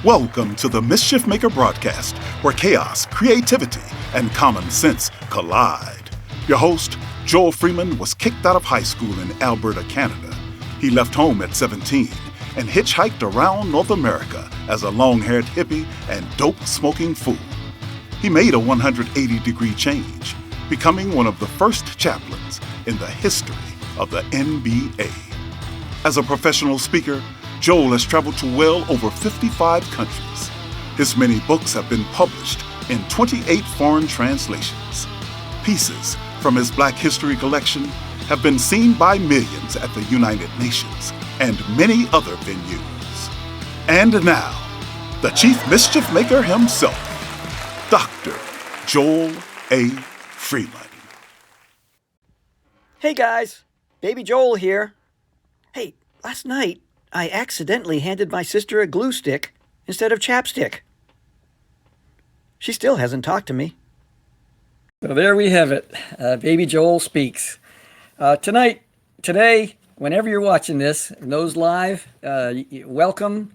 Welcome to the Mischief Maker broadcast, where chaos, creativity, and common sense collide. Your host, Joel Freeman, was kicked out of high school in Alberta, Canada. He left home at 17 and hitchhiked around North America as a long-haired hippie and dope-smoking fool. He made a 180-degree change, becoming one of the first chaplains in the history of the NBA. As a professional speaker, Joel has traveled to well over 55 countries. His many books have been published in 28 foreign translations. Pieces from his Black History collection have been seen by millions at the United Nations and many other venues. And now, the Chief Mischief Maker himself, Dr. Joel A. Freeman. Hey guys, Baby Joel here. Hey, last night, I accidentally handed my sister a glue stick instead of chapstick. She still hasn't talked to me. So there we have it. Baby Joel speaks. Today, whenever you're watching this, and those live, welcome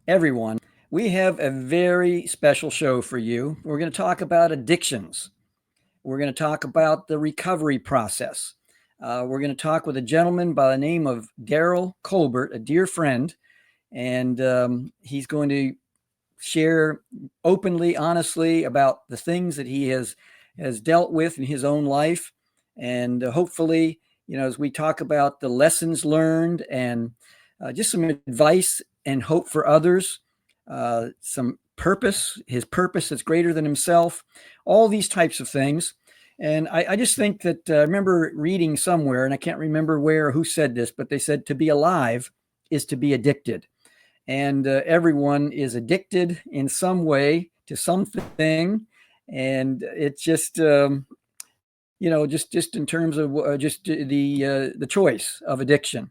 everyone. We have a very special show for you. We're going to talk about addictions. We're going to talk about the recovery process. We're going to talk with a gentleman by the name of Darryl Colbert, a dear friend, and he's going to share openly, honestly about the things that he has dealt with in his own life. And hopefully, as we talk about the lessons learned and just some advice and hope for others, some purpose, his purpose that's greater than himself, all these types of things. And I just think that I remember reading somewhere, and I can't remember where or who said this, but they said to be alive is to be addicted. And everyone is addicted in some way to something. And it's just, just in terms of just the choice of addiction.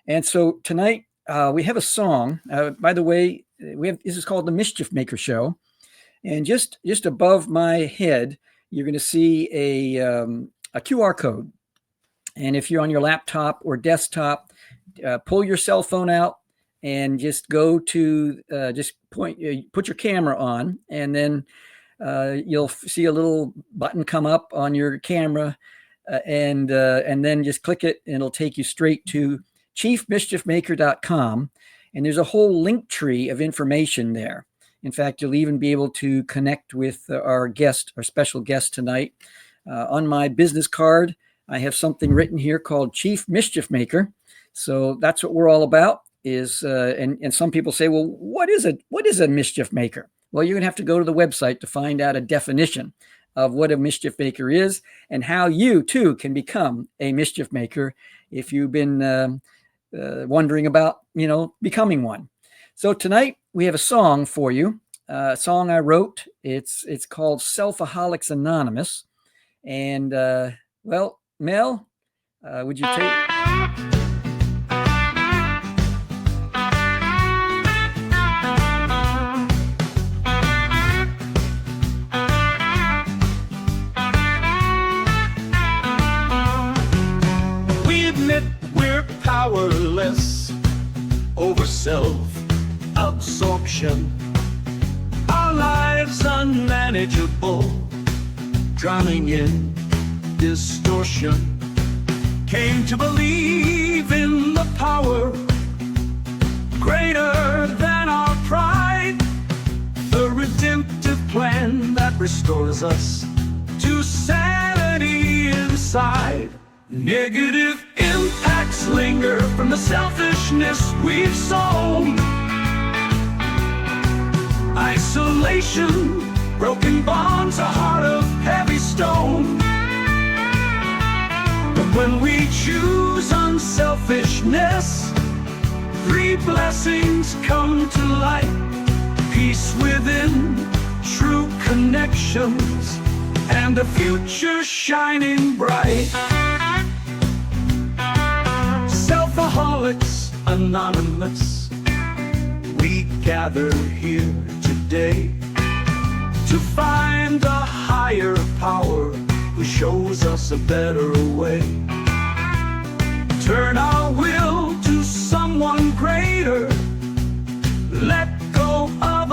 And so tonight we have a song. By the way, this is called the Mischief Maker Show. And just above my head, you're going to see a QR code. And if you're on your laptop or desktop, pull your cell phone out and just go to, put your camera on, and then you'll see a little button come up on your camera, and then just click it, and it'll take you straight to chiefmischiefmaker.com. And there's a whole link tree of information there. In fact, you'll even be able to connect with our special guest tonight. On my business card, I have something written here called Chief Mischief Maker. So that's what we're all about. And some people say, well, what is a mischief maker? Well, you're going to have to go to the website to find out a definition of what a mischief maker is and how you too can become a mischief maker if you've been wondering about, becoming one. So tonight we have a song for you, a song I wrote. It's called Selfaholics Anonymous. And, Mel, would you take... We admit we're powerless over self-absorption. Our lives unmanageable, drowning in distortion. Came to believe in the power greater than our pride, the redemptive plan that restores us to sanity inside. Negative impacts linger from the selfishness we've sown. Isolation, broken bonds, a heart of heavy stone. But when we choose unselfishness, 3 blessings come to light. Peace within, true connections, and a future shining bright. Selfaholics Anonymous, we gather here today to find a higher power who shows us a better way. Turn our will to someone greater. Let go of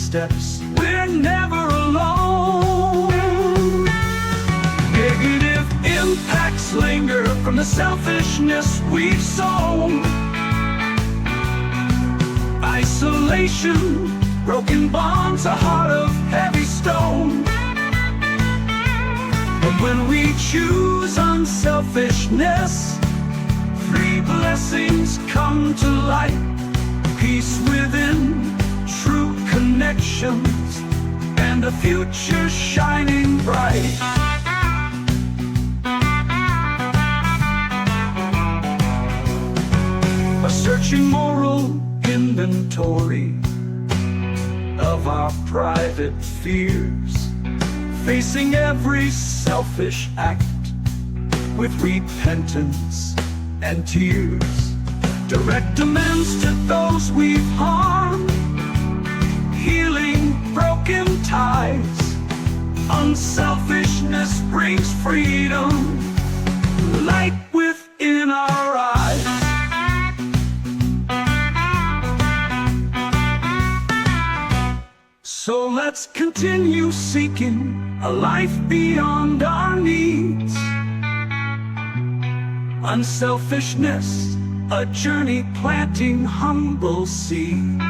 steps. We're never alone. Negative impacts linger from the selfishness we've sown. Isolation, broken bonds, a heart of heavy stone. But when we choose unselfishness, three blessings come to light. Peace within, true connections, and a future shining bright. A searching moral inventory of our private fears, facing every selfish act with repentance and tears. Direct amends to those we've harmed, healing broken ties. Unselfishness brings freedom, light within our eyes. So let's continue seeking a life beyond our needs. Unselfishness, a journey planting humble seeds.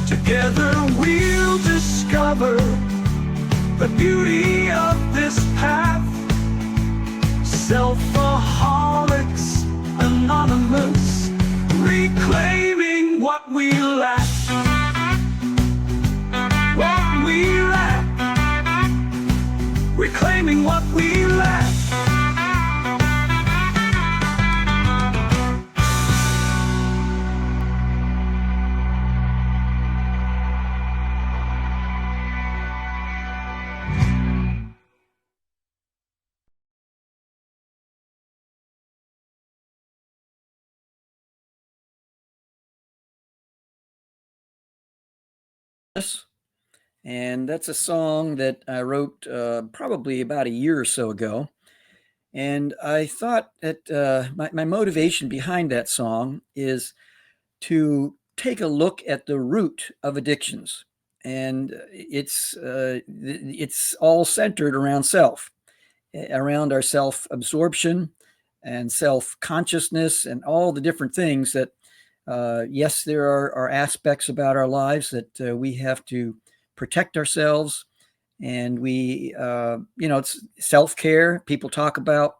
Together we'll discover the beauty of this path. Selfaholics Anonymous, reclaiming what we lack. What we lack, reclaiming what we lack. And that's a song that I wrote probably about a year or so ago. And I thought that my motivation behind that song is to take a look at the root of addictions. And it's all centered around self, around our self-absorption and self-consciousness and all the different things that, yes, there are aspects about our lives that we have to protect ourselves, and we it's self-care people talk about,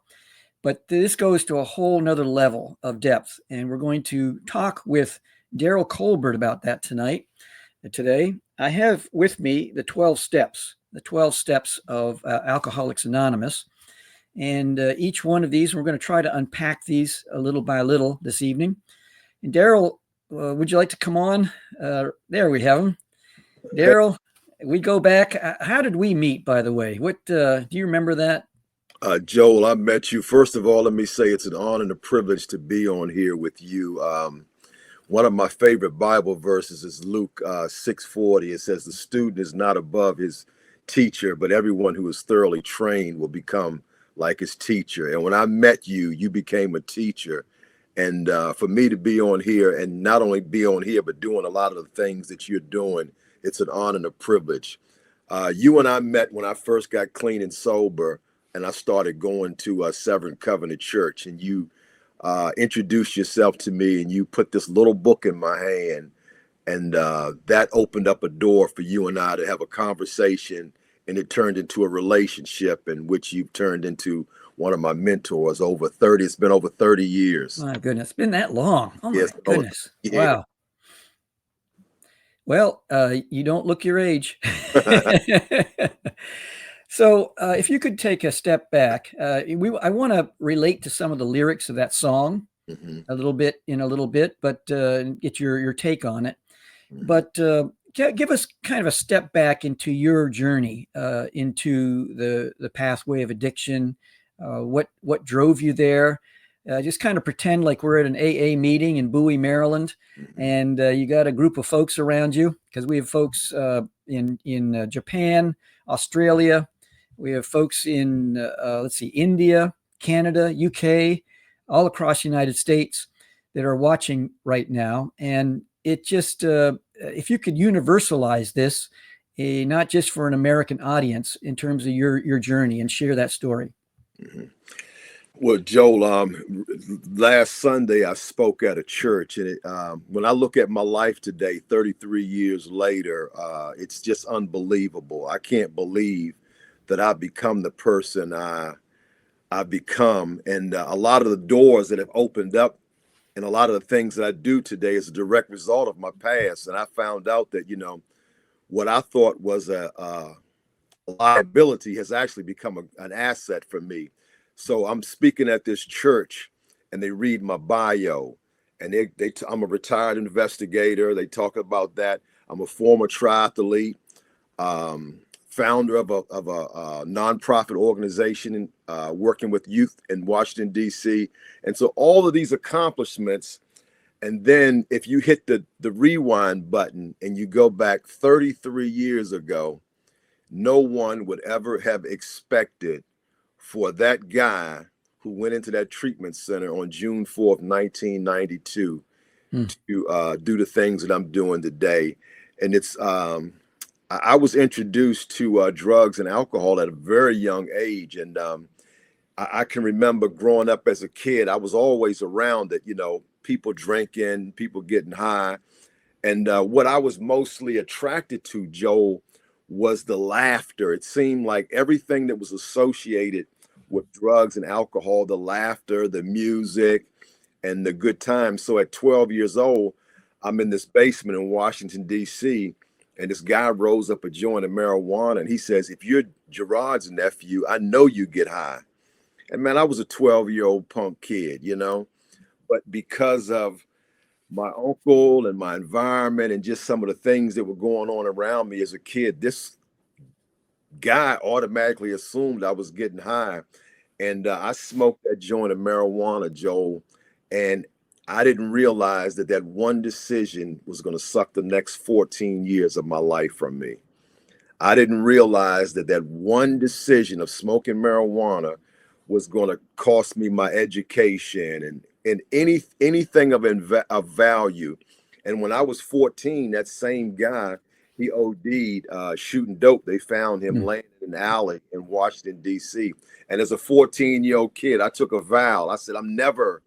but this goes to a whole nother level of depth, and we're going to talk with Darryl Colbert about that today. I have with me the 12 steps of Alcoholics Anonymous, and each one of these, we're going to try to unpack these a little by little this evening. And Darryl, would you like to come on? There we have him. Darryl, we go back. How did we meet, by the way? What do you remember that? Joel, I met you. First of all, let me say it's an honor and a privilege to be on here with you. One of my favorite Bible verses is Luke 6:40. It says, "The student is not above his teacher, but everyone who is thoroughly trained will become like his teacher." And when I met you, you became a teacher. And for me to be on here, and not only be on here, but doing a lot of the things that you're doing, it's an honor and a privilege. You and I met when I first got clean and sober, and I started going to Severn Covenant Church, and you introduced yourself to me, and you put this little book in my hand, and that opened up a door for you and I to have a conversation, and it turned into a relationship in which you've turned into one of my mentors. It's been over 30 years. My goodness, it's been that long. Oh my Yes. goodness. Yeah. Wow. Well, you don't look your age. So if you could take a step back, I want to relate to some of the lyrics of that song a little bit, but get your take on it. But give us kind of a step back into your journey into the pathway of addiction. What drove you there? Just kind of pretend like we're at an AA meeting in Bowie, Maryland, and you got a group of folks around you, because we have folks in Japan, Australia. We have folks in, India, Canada, UK, all across the United States that are watching right now. And it just, if you could universalize this, not just for an American audience, in terms of your journey, and share that story. Mm-hmm. Well, Joel, last Sunday I spoke at a church, and when I look at my life today, 33 years later, it's just unbelievable. I can't believe that I've become the person I've become, and a lot of the doors that have opened up, and a lot of the things that I do today is a direct result of my past. And I found out that what I thought was a liability has actually become an asset for me. So I'm speaking at this church, and they read my bio, and I'm a retired investigator. They talk about that. I'm a former triathlete, founder of a nonprofit organization, working with youth in Washington, D.C. And so all of these accomplishments. And then if you hit the rewind button and you go back 33 years ago, no one would ever have expected for that guy who went into that treatment center on June 4th, 1992, to do the things that I'm doing today. And it's I was introduced to drugs and alcohol at a very young age. And I can remember growing up as a kid, I was always around it, people drinking, people getting high. And what I was mostly attracted to, Joel, was the laughter. It seemed like everything that was associated with drugs and alcohol, the laughter, the music, and the good times. So at 12 years old, I'm in this basement in Washington, D.C., and this guy rolls up a joint of marijuana, and he says, "If you're Gerard's nephew, I know you get high." And man, I was a 12-year-old punk kid, but because of my uncle and my environment and just some of the things that were going on around me as a kid, this guy automatically assumed I was getting high. And I smoked that joint of marijuana, Joel, and I didn't realize that one decision was going to suck the next 14 years of my life from me. I didn't realize that one decision of smoking marijuana was going to cost me my education and anything of value. And when I was 14, that same guy, he OD'd shooting dope. They found him laying in an alley in Washington, D.C. And as a 14-year-old kid, I took a vow. I said, I'm never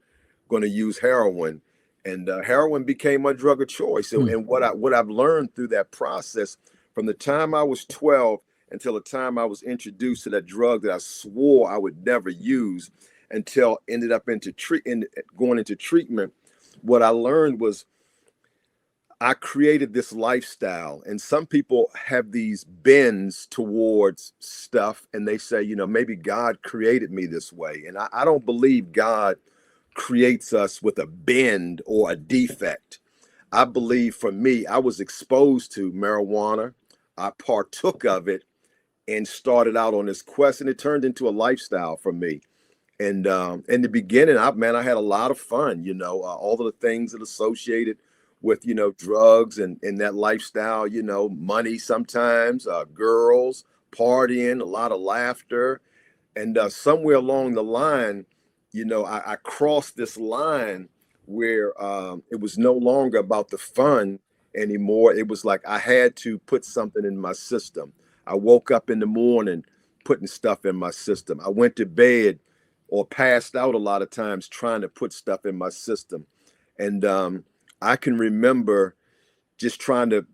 going to use heroin. And heroin became my drug of choice. And what I've learned through that process, from the time I was 12 until the time I was introduced to that drug that I swore I would never use, until ended up going into treatment, what I learned was I created this lifestyle. And some people have these bends towards stuff, and they say, maybe God created me this way. And I don't believe God creates us with a bend or a defect. I believe, for me, I was exposed to marijuana. I partook of it and started out on this quest, and it turned into a lifestyle for me. And in the beginning, I had a lot of fun, all of the things that associated with, drugs and that lifestyle, money sometimes, girls, partying, a lot of laughter. And somewhere along the line, I crossed this line where it was no longer about the fun anymore. It was like I had to put something in my system. I woke up in the morning putting stuff in my system. I went to bed or passed out a lot of times trying to put stuff in my system. And I can remember just trying to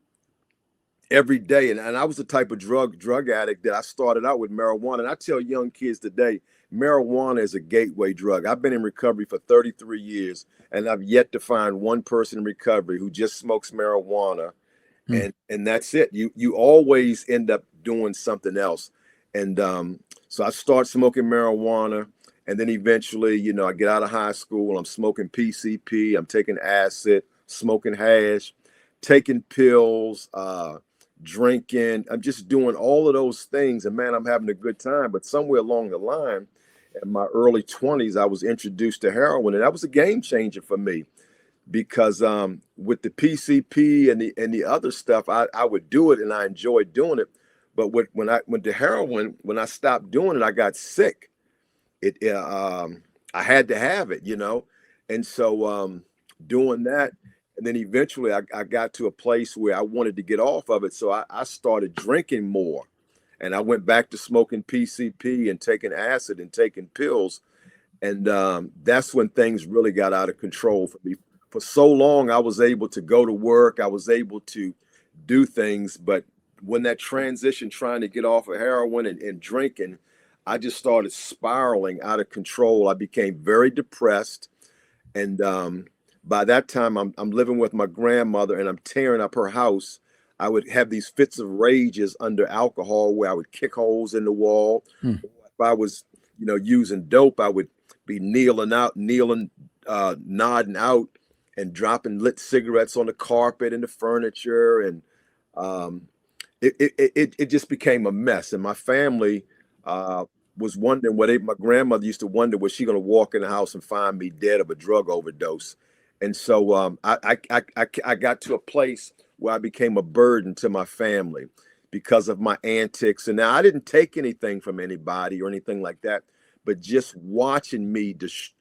every day. And I was the type of drug addict that I started out with marijuana. And I tell young kids today, marijuana is a gateway drug. I've been in recovery for 33 years, and I've yet to find one person in recovery who just smokes marijuana. And that's it. You always end up doing something else. And so I start smoking marijuana. And then eventually, I get out of high school. I'm smoking PCP. I'm taking acid, smoking hash, taking pills, drinking. I'm just doing all of those things. And man, I'm having a good time. But somewhere along the line, in my early 20s, I was introduced to heroin. And that was a game changer for me. Because with the PCP and the other stuff, I would do it and I enjoyed doing it. But when I went to heroin, when I stopped doing it, I got sick. I had to have it, And so doing that, And then eventually I got to a place where I wanted to get off of it. So I started drinking more. And I went back to smoking PCP and taking acid and taking pills. And that's when things really got out of control for me. For so long, I was able to go to work. I was able to do things. But when that transition, trying to get off of heroin and drinking, I just started spiraling out of control. I became very depressed. And by that time, I'm living with my grandmother and I'm tearing up her house. I would have these fits of rages under alcohol where I would kick holes in the wall. If I was, using dope, I would be nodding out and dropping lit cigarettes on the carpet and the furniture. And it just became a mess. And my family was wondering my grandmother used to wonder, was she going to walk in the house and find me dead of a drug overdose? And so I got to a place where I became a burden to my family because of my antics. And now I didn't take anything from anybody or anything like that, but just watching me just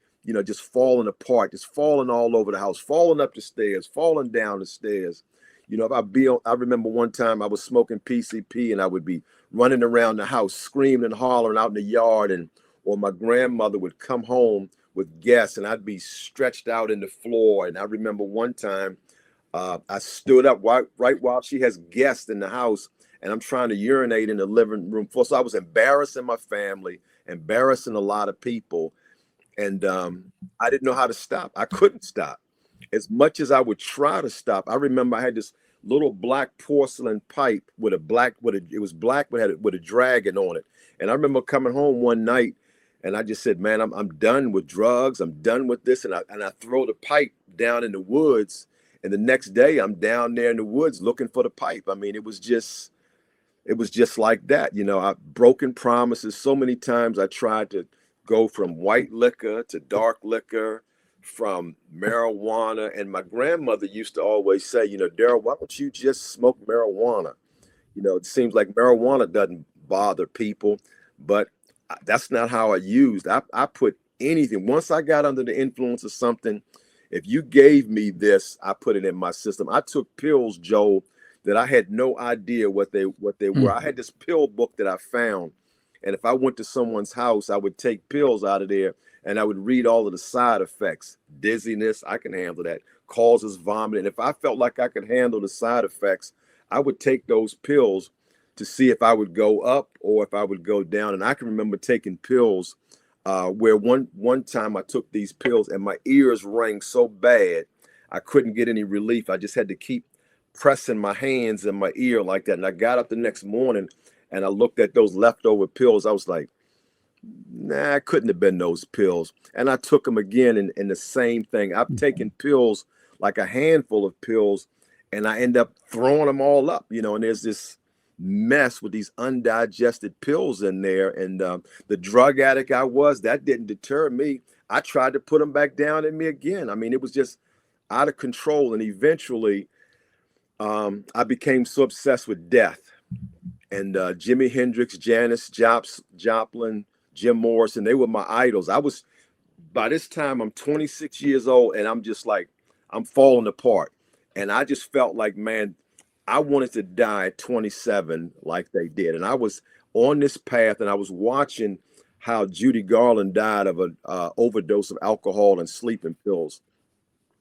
falling apart, just falling all over the house, falling up the stairs, falling down the stairs. I remember one time I was smoking PCP and I would be running around the house, screaming and hollering out in the yard, or my grandmother would come home with guests and I'd be stretched out in the floor. And I remember one time I stood up right while she has guests in the house and I'm trying to urinate in the living room floor. So I was embarrassing my family, embarrassing a lot of people. And I didn't know how to stop. I couldn't stop. As much as I would try to stop, I remember I had this little black porcelain pipe with a dragon on it. And I remember coming home one night and I just said, man, I'm done with drugs. I'm done with this. And I throw the pipe down in the woods. And the next day I'm down there in the woods looking for the pipe. I mean, it was just like that. I've broken promises so many times. I tried to go from white liquor to dark liquor, from marijuana. And my grandmother used to always say, Darryl, why don't you just smoke marijuana? It seems like marijuana doesn't bother people, but that's not how I used. I put anything. Once I got under the influence of something, if you gave me this, I put it in my system. I took pills, Joel, that I had no idea what they were. I had this pill book that I found. And if I went to someone's house, I would take pills out of there and I would read all of the side effects. Dizziness, I can handle that. Causes vomiting. If I felt like I could handle the side effects, I would take those pills to see if I would go up or if I would go down. And I can remember taking pills where one time I took these pills and my ears rang so bad, I couldn't get any relief. I just had to keep pressing my hands in my ear like that. And I got up the next morning and I looked at those leftover pills. I was like, nah, it couldn't have been those pills. And I took them again in the same thing. I've taken pills, like a handful of pills, and I end up throwing them all up, and there's this mess with these undigested pills in there. And the drug addict I was, that didn't deter me. I tried to put them back down in me again. I mean, it was just out of control. And eventually I became so obsessed with death. And Jimi Hendrix, Janis Joplin, Jim Morrison, they were my idols. By this time, I'm 26 years old and I'm just like, I'm falling apart. And I just felt like, man, I wanted to die at 27 like they did. And I was on this path and I was watching how Judy Garland died of an overdose of alcohol and sleeping pills.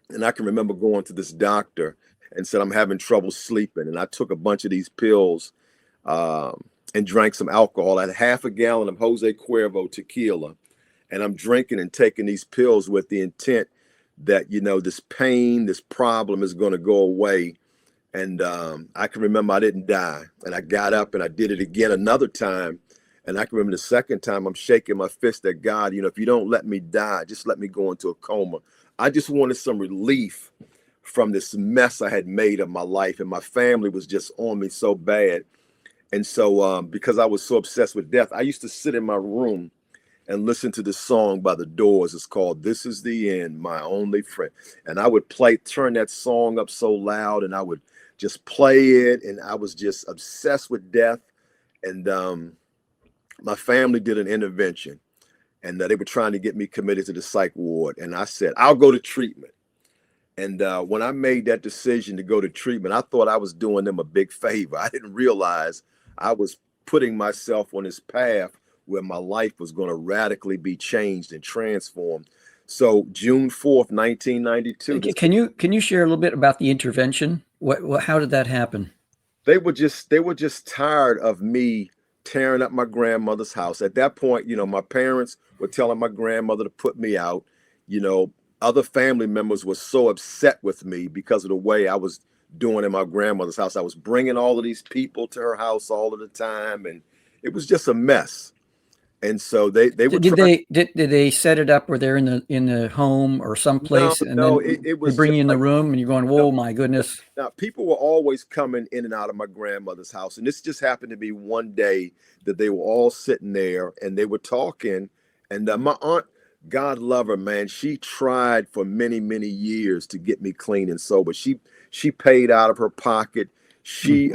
And I can remember going to this doctor and said, I'm having trouble sleeping. And I took a bunch of these pills and drank some alcohol. I had half a gallon of Jose Cuervo tequila. And I'm drinking and taking these pills with the intent that, this pain, this problem is going to go away. And I can remember I didn't die. And I got up and I did it again another time. And I can remember the second time I'm shaking my fist at God, if you don't let me die, just let me go into a coma. I just wanted some relief from this mess I had made of my life. And my family was just on me so bad. And so because I was so obsessed with death, I used to sit in my room and listen to this song by The Doors. It's called This Is the End, My Only Friend. And I would turn that song up so loud and I would just play it. And I was just obsessed with death. And my family did an intervention and they were trying to get me committed to the psych ward. And I said, I'll go to treatment. And when I made that decision to go to treatment, I thought I was doing them a big favor. I didn't realize I was putting myself on this path where my life was going to radically be changed and transformed. So June 4th, 1992. Can you share a little bit about the intervention? How did that happen? They were just tired of me tearing up my grandmother's house. At that point, my parents were telling my grandmother to put me out. Other family members were so upset with me because of the way I was doing in my grandmother's house. I was bringing all of these people to her house all of the time, and it was just a mess. And so they were. Did they set it up where they're in the home or someplace, and then it was they bring you in the like, room, and you're going, whoa, my goodness. Now, people were always coming in and out of my grandmother's house, and this just happened to be one day that they were all sitting there and they were talking, and my aunt, God love her, man, she tried for many, many years to get me clean and sober. She paid out of her pocket. She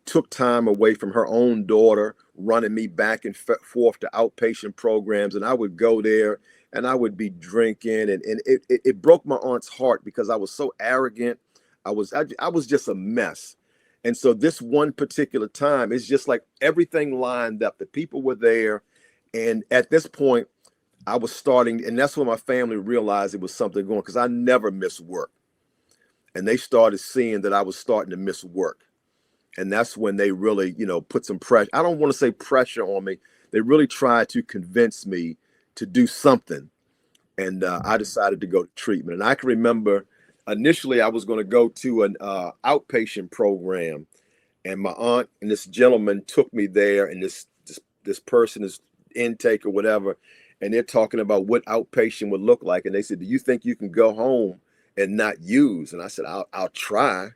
took time away from her own daughter, running me back and forth to outpatient programs, and I would go there and I would be drinking, and it broke my aunt's heart because I was so arrogant. I was just a mess. And so this one particular time, it's just like everything lined up. The people were there, and at this point I was starting, and that's when my family realized it was something going, because I never miss work. And they started seeing that I was starting to miss work. And that's when they really, put some pressure. I don't want to say pressure on me. They really tried to convince me to do something. And I decided to go to treatment. And I can remember initially I was going to go to an outpatient program. And my aunt and this gentleman took me there. And this person is intake or whatever. And they're talking about what outpatient would look like. And they said, do you think you can go home and not use? And I said, I'll try.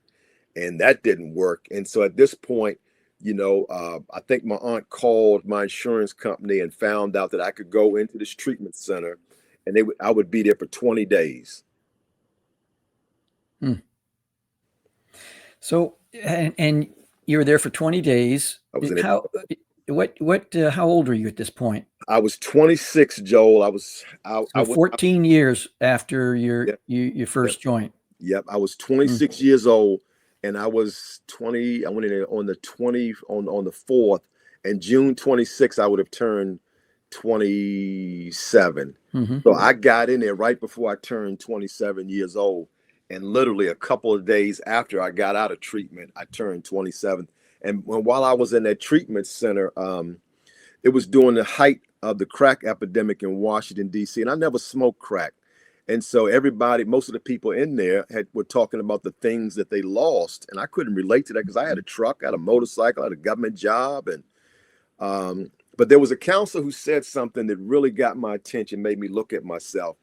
And that didn't work. And so at this point, I think my aunt called my insurance company and found out that I could go into this treatment center, and I would be there for 20 days. So, and you were there for 20 days. I was How old were you at this point? I was 26, Joel. I was 14 years after your first joint. Yep. I was 26 years old, and I was 20. I went in there on the 4th, and June 26th, I would have turned 27. So I got in there right before I turned 27 years old. And literally a couple of days after I got out of treatment, I turned 27. And while I was in that treatment center, it was during the height of the crack epidemic in Washington, D.C. And I never smoked crack. And so most of the people in there were talking about the things that they lost. And I couldn't relate to that because I had a truck, I had a motorcycle, I had a government job. And but there was a counselor who said something that really got my attention, made me look at myself.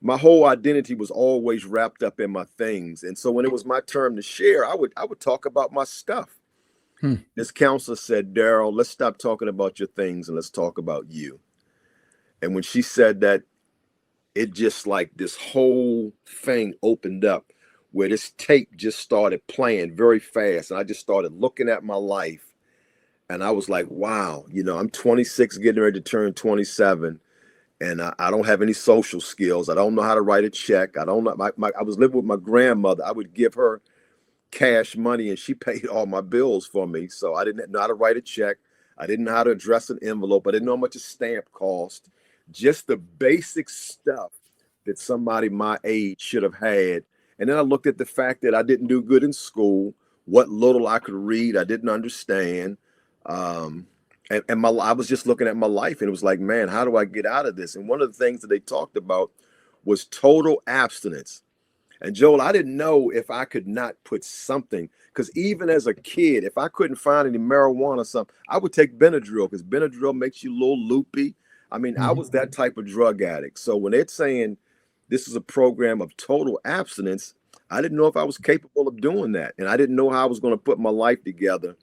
My whole identity was always wrapped up in my things. And so when it was my turn to share, I would talk about my stuff. This counselor said, Darryl, let's stop talking about your things and let's talk about you. And when she said that, it just like this whole thing opened up where this tape just started playing very fast. And I just started looking at my life. And I was like, wow, I'm 26, getting ready to turn 27. And I don't have any social skills. I don't know how to write a check. I don't know. I was living with my grandmother. I would give her cash money and she paid all my bills for me. So I didn't know how to write a check. I didn't know how to address an envelope. I didn't know how much a stamp cost. Just the basic stuff that somebody my age should have had. And then I looked at the fact that I didn't do good in school. What little I could read, I didn't understand. I was just looking at my life and it was like, man, how do I get out of this? And one of the things that they talked about was total abstinence. And Joel, I didn't know if I could not put something, because even as a kid, if I couldn't find any marijuana or something, I would take Benadryl, because Benadryl makes you a little loopy. I mean, I was that type of drug addict. So when they're saying this is a program of total abstinence, I didn't know if I was capable of doing that. And I didn't know how I was going to put my life together.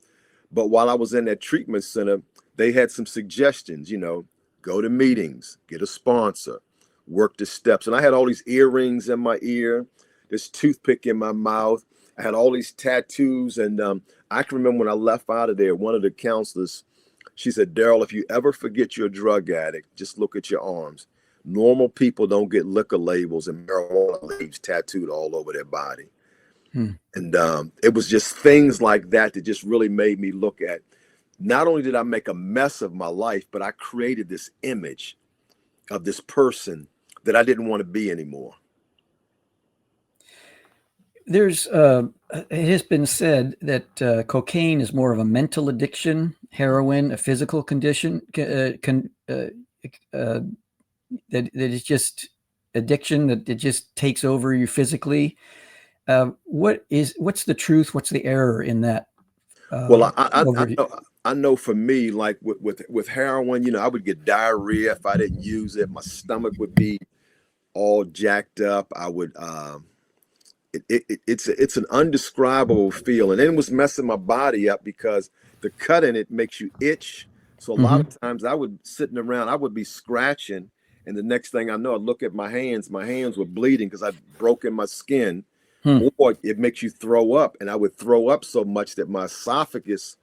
But while I was in that treatment center, they had some suggestions, go to meetings, get a sponsor, work the steps. And I had all these earrings in my ear, this toothpick in my mouth. I had all these tattoos. And I can remember when I left out of there, one of the counselors, she said, Darryl, if you ever forget you're a drug addict, just look at your arms. Normal people don't get liquor labels and marijuana leaves tattooed all over their body. And it was just things like that that just really made me look at, not only did I make a mess of my life, but I created this image of this person that I didn't want to be anymore. There's it has been said that cocaine is more of a mental addiction, heroin a physical condition, that it's just addiction, that it just takes over you physically. What's the truth? What's the error in that? Well, I know for me, like with heroin, you know, I would get diarrhea if I didn't use it. My stomach would be all jacked up. I would it's an undescribable feeling. And it was messing my body up because the cut in it makes you itch. So a lot of times I would sitting around, I would be scratching, and the next thing I know, I look at my hands were bleeding because I'd broken my skin. Or it makes you throw up, and I would throw up so much that my esophagus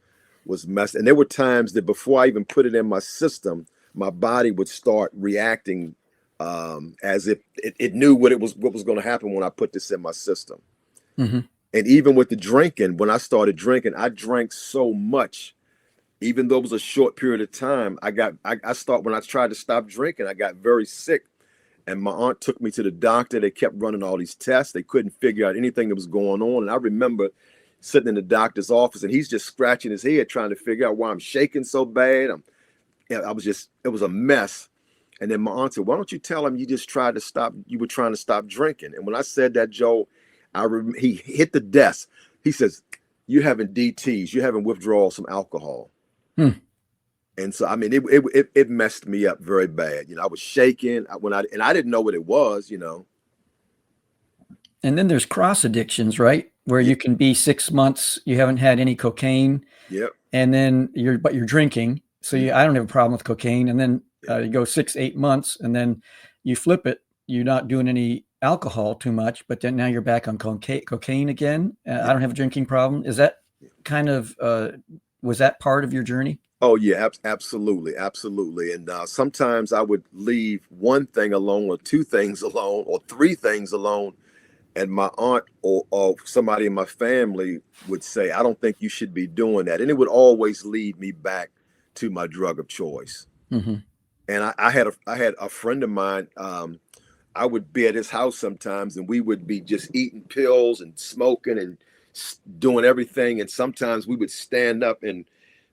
was messed. And there were times that before I even put it in my system, my body would start reacting as if it knew what was going to happen when I put this in my system. And even with the drinking, when I started drinking, I drank so much, even though it was a short period of time. When I tried to stop drinking, I got very sick. And my aunt took me to the doctor. They kept running all these tests. They couldn't figure out anything that was going on. And I remember sitting in the doctor's office, and he's just scratching his head trying to figure out why I'm shaking so bad. It was a mess. And then my aunt said, "Why don't you tell him you were trying to stop drinking?" And when I said that, Joe, he hit the desk. He says, "You're having DTs. You're having withdrawals from alcohol." And so, I mean, it messed me up very bad. You know, I was shaking and I didn't know what it was, you know. And then there's cross addictions, right? Where you can be 6 months, you haven't had any cocaine. Yep. And then you're drinking. So I don't have a problem with cocaine. And then you go 6-8 months, and then you flip it. You're not doing any alcohol too much, but then now you're back on cocaine again. I don't have a drinking problem. Is that kind of, was that part of your journey? Oh yeah, absolutely. And sometimes I would leave one thing alone, or two things alone, or three things alone, and my aunt or somebody in my family would say, "I don't think you should be doing that," and it would always lead me back to my drug of choice. And I had a friend of mine. I would be at his house sometimes, and we would be just eating pills and smoking and doing everything. And sometimes we would stand up, and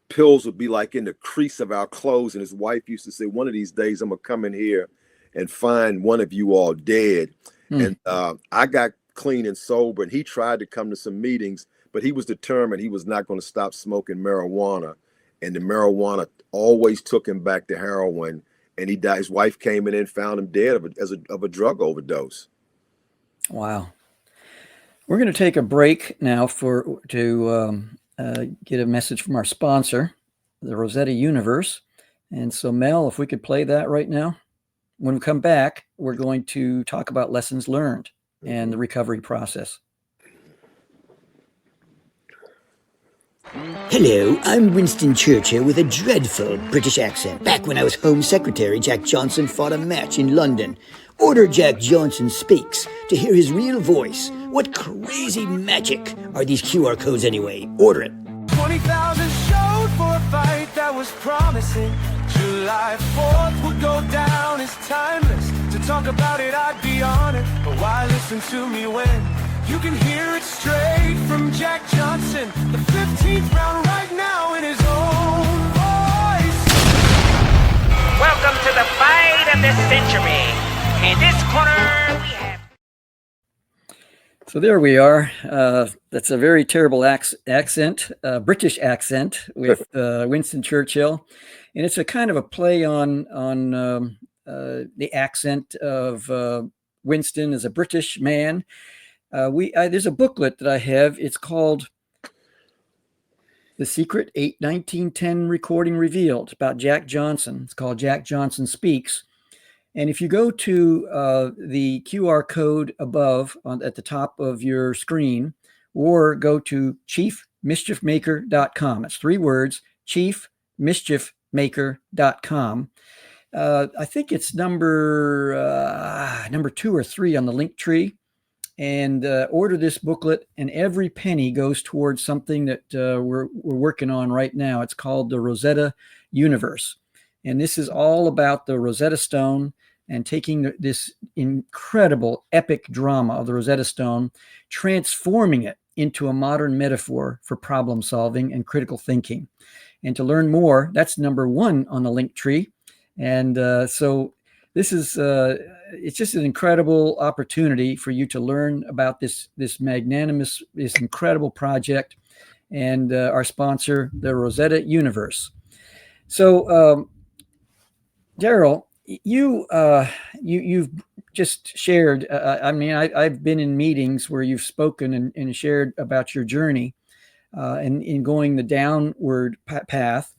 pills would be like in the crease of our clothes. And his wife used to say, "One of these days I'm gonna come in here and find one of you all dead." And I got clean and sober, and he tried to come to some meetings, but he was determined he was not going to stop smoking marijuana. And the marijuana always took him back to heroin, and he died. His wife came in and found him dead of a drug overdose. Wow. We're going to take a break now to get a message from our sponsor, the Rosetta Universe. And so, Mel, if we could play that right now. When we come back, we're going to talk about lessons learned and the recovery process. Hello, I'm Winston Churchill with a dreadful British accent. Back when I was Home Secretary, Jack Johnson fought a match in London. Order Jack Johnson Speaks to hear his real voice. What crazy magic are these QR codes anyway? Order it. 20,000 showed for a fight that was promising. July 4th would go down as timeless. To talk about it, I'd be on it. But why listen to me when you can hear it straight from Jack Johnson? The 15th round right now in his own voice. Welcome to the fight of the century. In this corner, we have... So there we are. That's a very terrible accent, British accent with Winston Churchill. And it's a kind of a play on the accent of Winston as a British man. There's a booklet that I have. It's called The Secret 1910 Recording Revealed. It's about Jack Johnson. It's called Jack Johnson Speaks. And if you go to the QR code above at the top of your screen, or go to chiefmischiefmaker.com. It's 3 words, chiefmischiefmaker.com. I think it's number 2 or 3 on the link tree, and order this booklet. And every penny goes towards something that we're working on right now. It's called the Rosetta Universe, and this is all about the Rosetta Stone and taking this incredible epic drama of the Rosetta Stone, transforming it into a modern metaphor for problem solving and critical thinking. And to learn more, that's number 1 on the link tree. And so this is, it's just an incredible opportunity for you to learn about this magnanimous, this incredible project, and our sponsor, the Rosetta Universe. So, Darryl, you've just shared. I've been in meetings where you've spoken and shared about your journey and in going the downward path.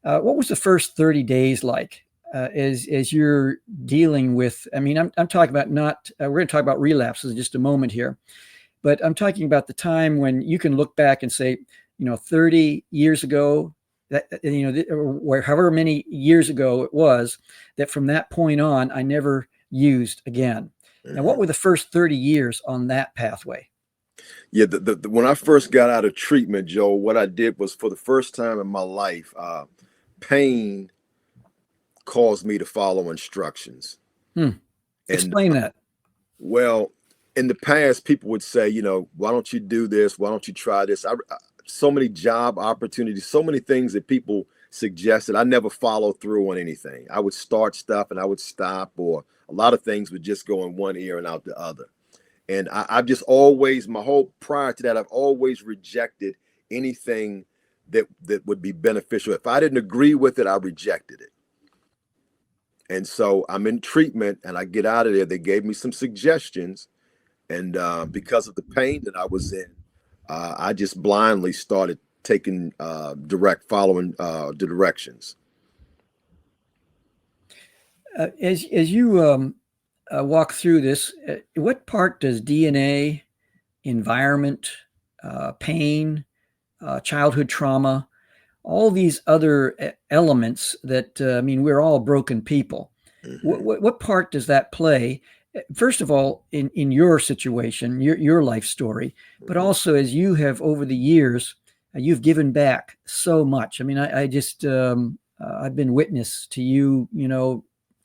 What was the first 30 days like as you're dealing with? I mean, I'm talking about not. We're going to talk about relapses in just a moment here, but I'm talking about the time when you can look back and say, 30 years ago. That, or however many years ago it was, that from that point on, I never used again. Mm-hmm. Now, what were the first 30 years on that pathway? Yeah, when I first got out of treatment, Joe, what I did was, for the first time in my life, pain caused me to follow instructions. Explain that. Well, in the past, people would say, why don't you do this? Why don't you try this? So many job opportunities, so many things that people suggested. I never followed through on anything. I would start stuff and I would stop, or a lot of things would just go in one ear and out the other. And I've just always, prior to that, I've always rejected anything that would be beneficial. If I didn't agree with it, I rejected it. And so I'm in treatment and I get out of there. They gave me some suggestions. And because of the pain that I was in, I just blindly started taking following the directions. As you walk through this, what part does DNA, environment, pain, childhood trauma, all these other elements that, we're all broken people. Mm-hmm. What part does that play? First of all, in your situation, your life story, but also as you have over the years, you've given back so much. I mean, I just, I've been witness to you,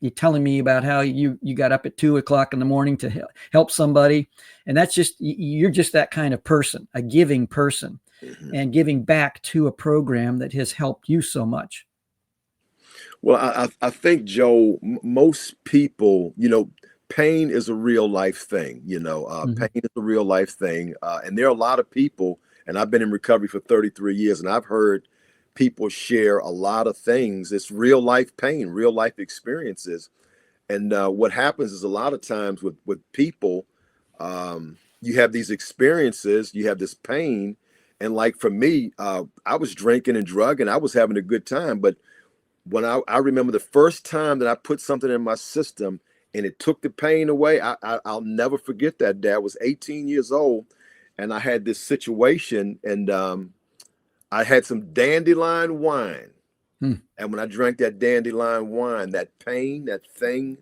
you're telling me about how you got up at 2:00 in the morning to help somebody. And that's just, you're just that kind of person, a giving person, mm-hmm. and giving back to a program that has helped you so much. Well, I think, Joe, most people, pain is a real life thing, mm-hmm. Pain is a real life thing. And there are a lot of people, and I've been in recovery for 33 years, and I've heard people share a lot of things. It's real life pain, real life experiences. And what happens is, a lot of times with people, you have these experiences, you have this pain. And like for me, I was drinking and drugging, I was having a good time. But when I remember the first time that I put something in my system and it took the pain away, I'll never forget that day. I was 18 years old and I had this situation, and I had some dandelion wine. And when I drank that dandelion wine, that pain, that thing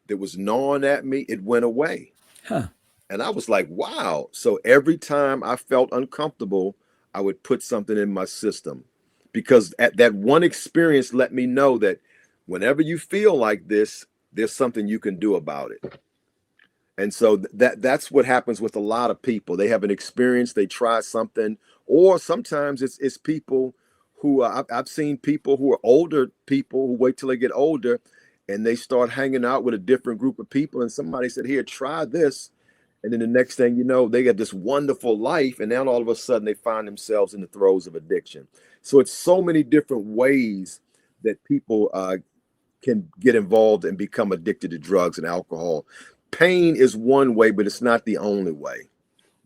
that was gnawing at me, it went away. And I was like, wow. So every time I felt uncomfortable, I would put something in my system, because at that one experience let me know that whenever you feel like this, there's something you can do about it. And so that's what happens with a lot of people. They have an experience, they try something, or sometimes it's people who I've seen people who are older people who wait till they get older and they start hanging out with a different group of people, and somebody said, here, try this. And then the next thing you know, they got this wonderful life, and now all of a sudden they find themselves in the throes of addiction. So it's so many different ways that people can get involved and become addicted to drugs and alcohol. Pain is one way, but it's not the only way,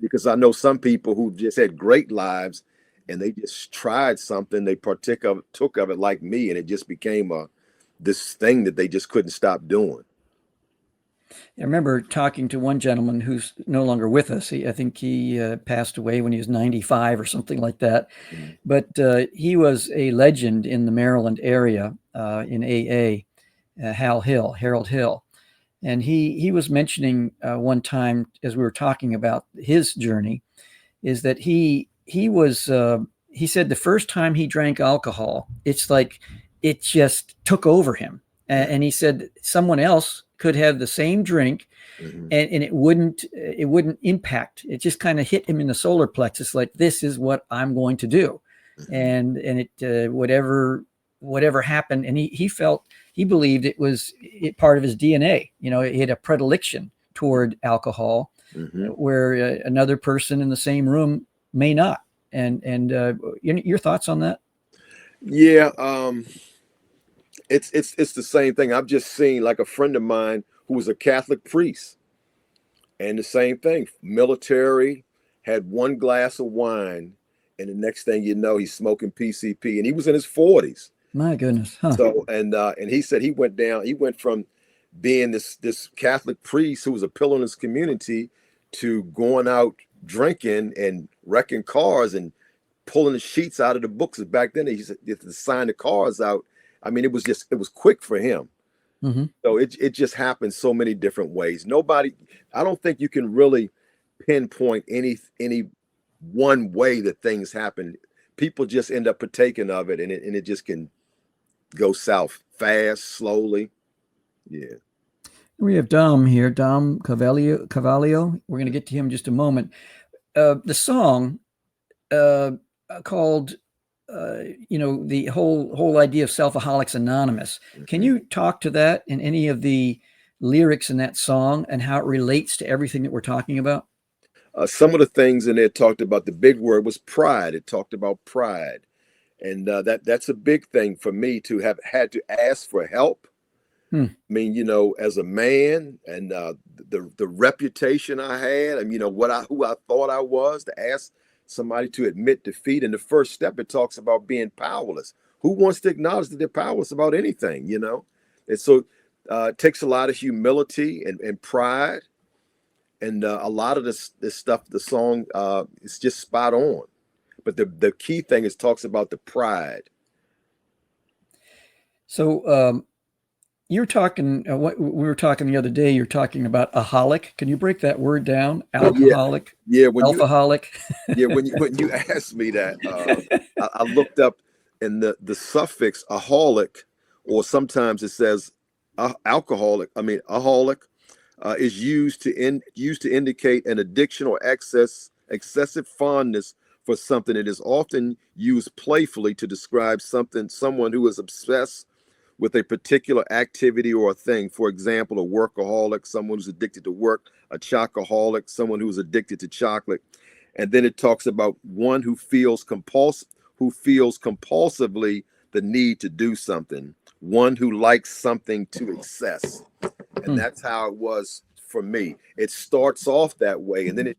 because I know some people who just had great lives and they just tried something, they took of it like me, and it just became this thing that they just couldn't stop doing. I remember talking to one gentleman who's no longer with us. I think he passed away when he was 95 or something like that. Mm-hmm. But he was a legend in the Maryland area in AA. Harold Hill. And he was mentioning one time, as we were talking about his journey, is that he said the first time he drank alcohol, it's like it just took over him. And he said someone else could have the same drink, and it wouldn't impact. It just kind of hit him in the solar plexus, like, this is what I'm going to do. And it whatever happened, and he believed it was part of his DNA. He had a predilection toward alcohol, where another person in the same room may not. And your thoughts on that? Yeah, it's the same thing. I've just seen, like, a friend of mine who was a Catholic priest, and the same thing. Military, had one glass of wine, and the next thing you know, he's smoking PCP, and he was in his 40s. My goodness. Huh. So and he said he went from being this Catholic priest who was a pillar in his community to going out drinking and wrecking cars and pulling the sheets out of the books. Back then, he said to sign the cars out. I mean, it was quick for him. So it just happened so many different ways. I don't think you can really pinpoint any one way that things happen. People just end up partaking of it, and it just can go south fast, slowly. Yeah. We have Dom here, Dom Cavalio. We're going to get to him in just a moment. The song called, the whole idea of Selfaholics Anonymous. Can you talk to that and any of the lyrics in that song and how it relates to everything that we're talking about? Some of the things in there talked about, the big word was pride. It talked about pride. And that's a big thing for me, to have had to ask for help. I mean, as a man, and the reputation I had, and who I thought I was, to ask somebody to admit defeat. And the first step, it talks about being powerless. Who wants to acknowledge that they're powerless about anything, And so it takes a lot of humility and pride. And a lot of this stuff, the song is just spot on. But the key thing is talks about the pride. So you're talking, what we were talking the other day, you're talking about aholic. Can you break that word down? Alcoholic? Yeah. Alcoholic? When you asked me that, I looked up, and the suffix aholic, or sometimes it says aholic, is used to indicate an addiction or excessive fondness for something. It is often used playfully to describe someone who is obsessed with a particular activity or a thing. For example, a workaholic, someone who's addicted to work; a chocoholic, someone who's addicted to chocolate. And then it talks about one who feels compulsively the need to do something, one who likes something to excess. And that's how it was for me. It starts off that way, and then it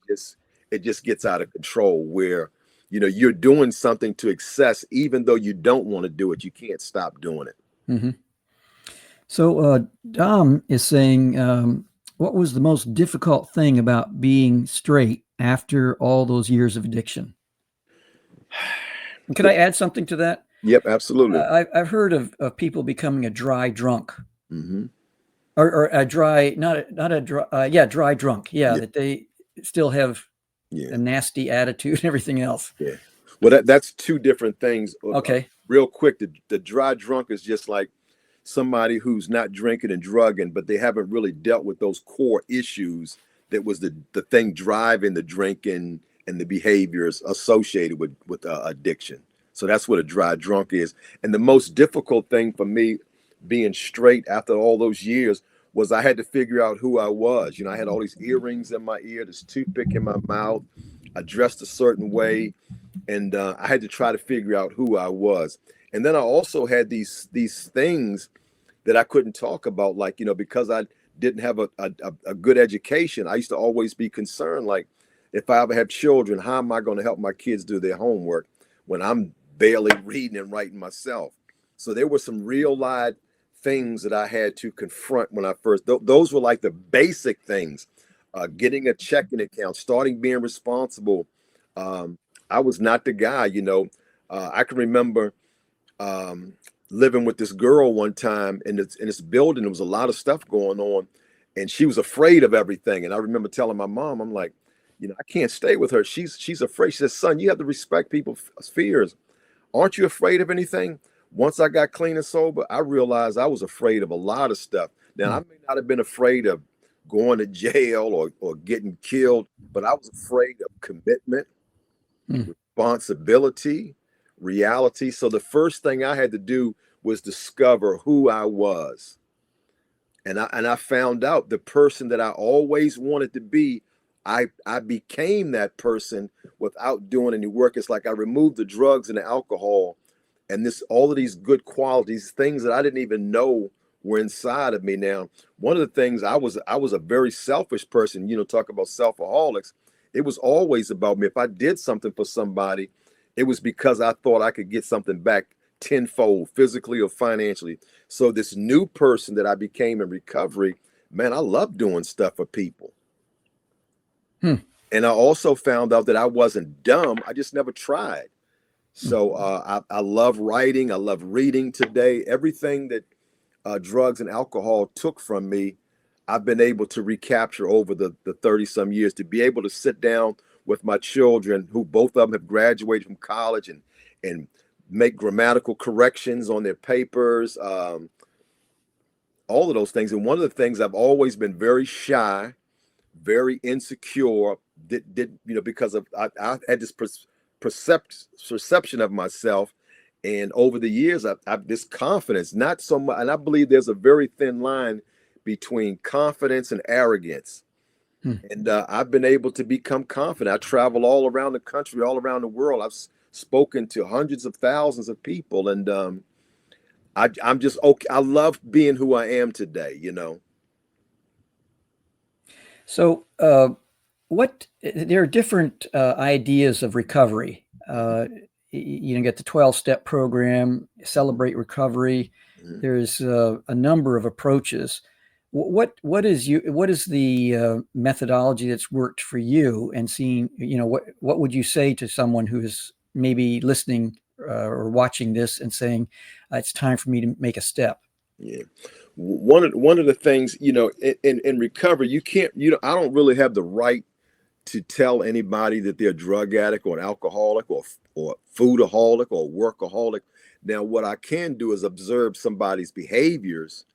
just gets out of control, where you're doing something to excess, even though you don't want to do it. You can't stop doing it. So Dom is saying, what was the most difficult thing about being straight after all those years of addiction? Could I add something to that? Yep, absolutely. I've heard of people becoming a dry drunk. Or a dry, dry drunk. Yeah, that they still have a nasty attitude and everything else. Yeah. Well, that's two different things. Okay. Real quick, the dry drunk is just like somebody who's not drinking and drugging, but they haven't really dealt with those core issues that was the thing driving the drinking and the behaviors associated with addiction. So that's what a dry drunk is. And the most difficult thing for me being straight after all those years was I had to figure out who I was. I had all these earrings in my ear, this toothpick in my mouth. I dressed a certain way, and I had to try to figure out who I was. And then I also had these things that I couldn't talk about, like, because I didn't have a good education. I used to always be concerned, like, if I ever have children, how am I going to help my kids do their homework when I'm barely reading and writing myself? So there were some real live things that I had to confront when I first, those were like the basic things, getting a checking account, starting being responsible. I was not the guy, I can remember living with this girl one time in this building. There was a lot of stuff going on, and she was afraid of everything. And I remember telling my mom, I'm like, I can't stay with her. She's afraid. She says, son, you have to respect people's fears. Aren't you afraid of anything? Once I got clean and sober, I realized I was afraid of a lot of stuff. Now, I may not have been afraid of going to jail or getting killed, but I was afraid of commitment, responsibility, reality. So the first thing I had to do was discover who I was. And I found out the person that I always wanted to be. I became that person without doing any work. It's like I removed the drugs and the alcohol and all of these good qualities, things that I didn't even know were inside of me. Now, one of the things, I was a very selfish person, talk about selfaholics. It was always about me. If I did something for somebody, it was because I thought I could get something back tenfold, physically or financially. So this new person that I became in recovery, man, I love doing stuff for people. And I also found out that I wasn't dumb. I just never tried. So I love writing. I love reading today. Everything that drugs and alcohol took from me, I've been able to recapture over the 30 some years, to be able to sit down with my children, who both of them have graduated from college, and make grammatical corrections on their papers, all of those things. And one of the things, I've always been very shy, very insecure, because of I had this perception of myself. And over the years, I've this confidence, not so much. And I believe there's a very thin line between confidence and arrogance. And I've been able to become confident. I travel all around the country, all around the world. I've spoken to hundreds of thousands of people. And I'm just okay. I love being who I am today, So there are different ideas of recovery. You get the 12-step program, Celebrate Recovery. There's a number of approaches. What is the methodology that's worked for you, and seeing, what would you say to someone who is maybe listening or watching this and saying, it's time for me to make a step? Yeah. One of the things, in recovery, you can't, I don't really have the right to tell anybody that they're a drug addict or an alcoholic or foodaholic or workaholic. Now, what I can do is observe somebody's behaviors.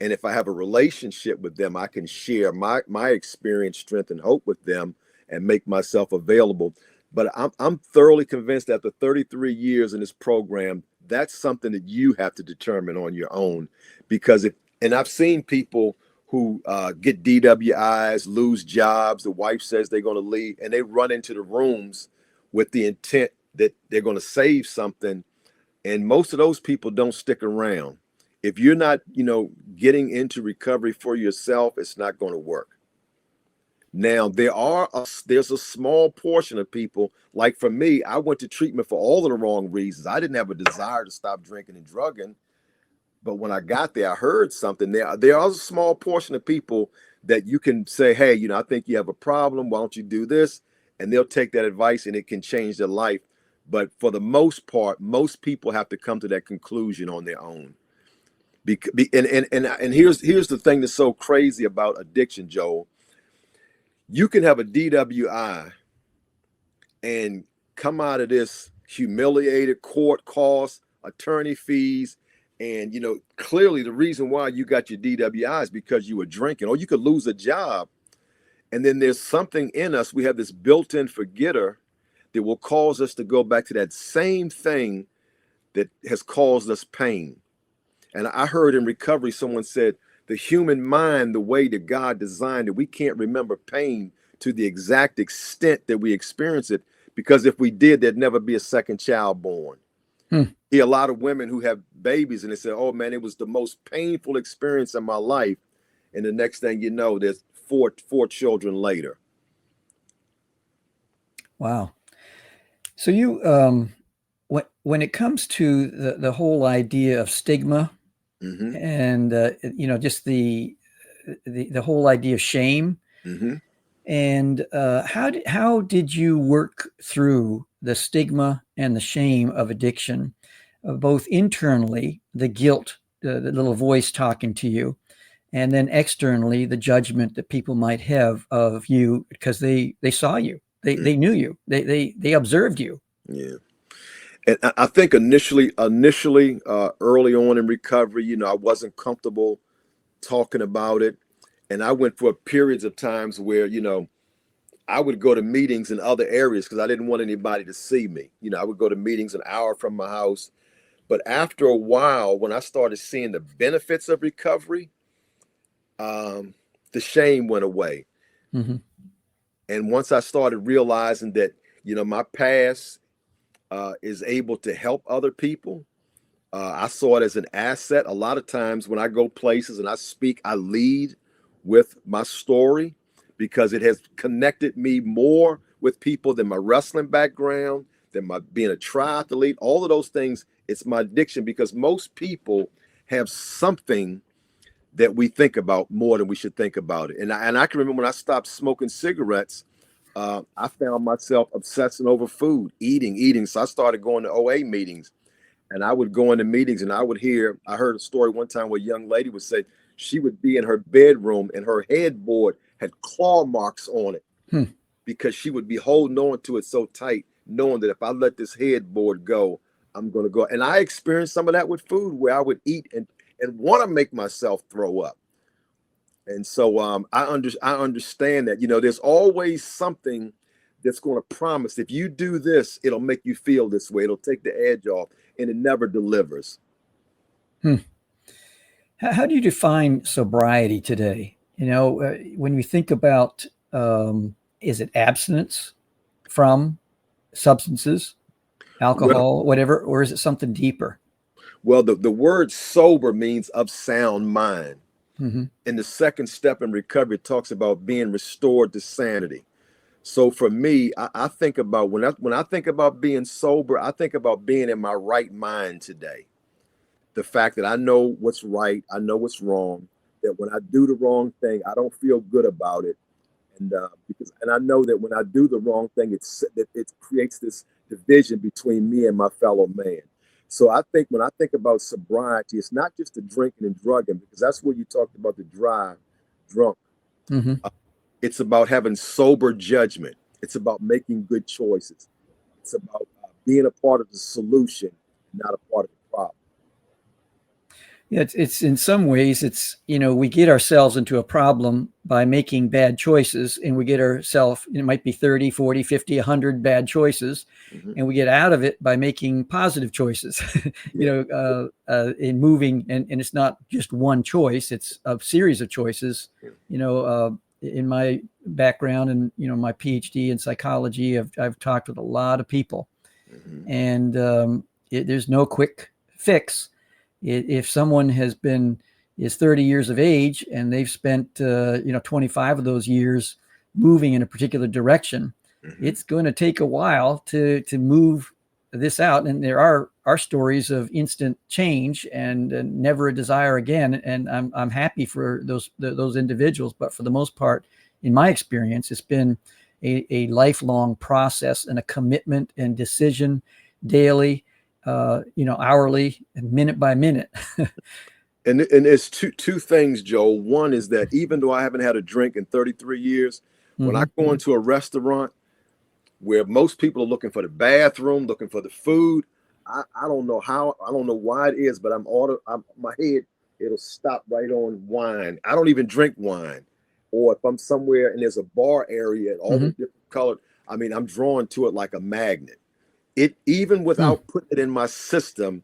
And if I have a relationship with them, I can share my experience, strength, and hope with them and make myself available. But I'm thoroughly convinced, after 33 years in this program, that's something that you have to determine on your own. Because and I've seen people who get DWIs, lose jobs. The wife says they're going to leave, and they run into the rooms with the intent that they're going to save something. And most of those people don't stick around. If you're not, getting into recovery for yourself, it's not going to work. Now, there's a small portion of people, like for me, I went to treatment for all of the wrong reasons. I didn't have a desire to stop drinking and drugging. But when I got there, I heard something. There are a small portion of people that you can say, hey, I think you have a problem. Why don't you do this? And they'll take that advice, and it can change their life. But for the most part, most people have to come to that conclusion on their own. And here's the thing that's so crazy about addiction, Joel. You can have a DWI and come out of this humiliated, court costs, attorney fees. And, clearly the reason why you got your DWI is because you were drinking, or you could lose a job. And then there's something in us. We have this built-in forgetter that will cause us to go back to that same thing that has caused us pain. And I heard in recovery, someone said, the human mind, the way that God designed it, we can't remember pain to the exact extent that we experience it, because if we did, there'd never be a second child born. Hear a lot of women who have babies, and they say, oh man, it was the most painful experience of my life. And the next thing you know, there's four children later. Wow. So you, when it comes to the whole idea of stigma, and just the whole idea of shame, and how did you work through the stigma and the shame of addiction? both internally, the guilt, the little voice talking to you, and then externally, the judgment that people might have of you because they saw you, they knew you, they observed you. Yeah. And I think initially, early on in recovery, I wasn't comfortable talking about it. And I went for periods of times where, I would go to meetings in other areas because I didn't want anybody to see me. I would go to meetings an hour from my house. But after a while, when I started seeing the benefits of recovery, the shame went away. Mm-hmm. And once I started realizing that, my past is able to help other people, I saw it as an asset. A lot of times when I go places and I speak, I lead with my story because it has connected me more with people than my wrestling background, than my being a triathlete, all of those things. It's my addiction because most people have something that we think about more than we should think about it. And I can remember when I stopped smoking cigarettes, I found myself obsessing over food, eating. So I started going to OA meetings, and I would go into meetings and I heard a story one time where a young lady would say she would be in her bedroom and her headboard had claw marks on it because she would be holding on to it so tight, knowing that if I let this headboard go, I'm going to go. And I experienced some of that with food where I would eat and want to make myself throw up. And so I understand that, there's always something that's going to promise if you do this, it'll make you feel this way. It'll take the edge off, and it never delivers. How do you define sobriety today? When you think about, is it abstinence from substances, alcohol, whatever, or is it something deeper? Well, the word sober means of sound mind. Mm-hmm. And the second step in recovery talks about being restored to sanity. So for me, I think about when I think about being sober, I think about being in my right mind today. The fact that I know what's right, I know what's wrong, that when I do the wrong thing, I don't feel good about it. And I know that when I do the wrong thing, it creates this division between me and my fellow man. So I think when I think about sobriety, it's not just the drinking and drugging, because that's where you talked about the drunk. Mm-hmm. It's about having sober judgment. It's about making good choices. It's about being a part of the solution, not a part of the problem. Yeah, it's in some ways, we get ourselves into a problem by making bad choices, and we get ourselves, it might be 30, 40, 50, 100 bad choices. Mm-hmm. And we get out of it by making positive choices, in moving. And it's not just one choice, it's a series of choices. In my background and, my Ph.D. in psychology, I've talked with a lot of people. Mm-hmm. And there's no quick fix. If someone is 30 years of age and they've spent 25 of those years moving in a particular direction, mm-hmm. it's going to take a while to move this out. And there are stories of instant change and never a desire again. And I'm happy for those individuals, but for the most part, in my experience, it's been a lifelong process and a commitment and decision daily. Hourly and minute by minute. and it's two things, Joel. One is that even though I haven't had a drink in 33 years, mm-hmm. when I go into a restaurant where most people are looking for the bathroom, looking for the food, I don't know why it is, but my head, it'll stop right on wine. I don't even drink wine. Or if I'm somewhere and there's a bar area and all mm-hmm. the different colored, I'm drawn to it like a magnet. It even without putting it in my system,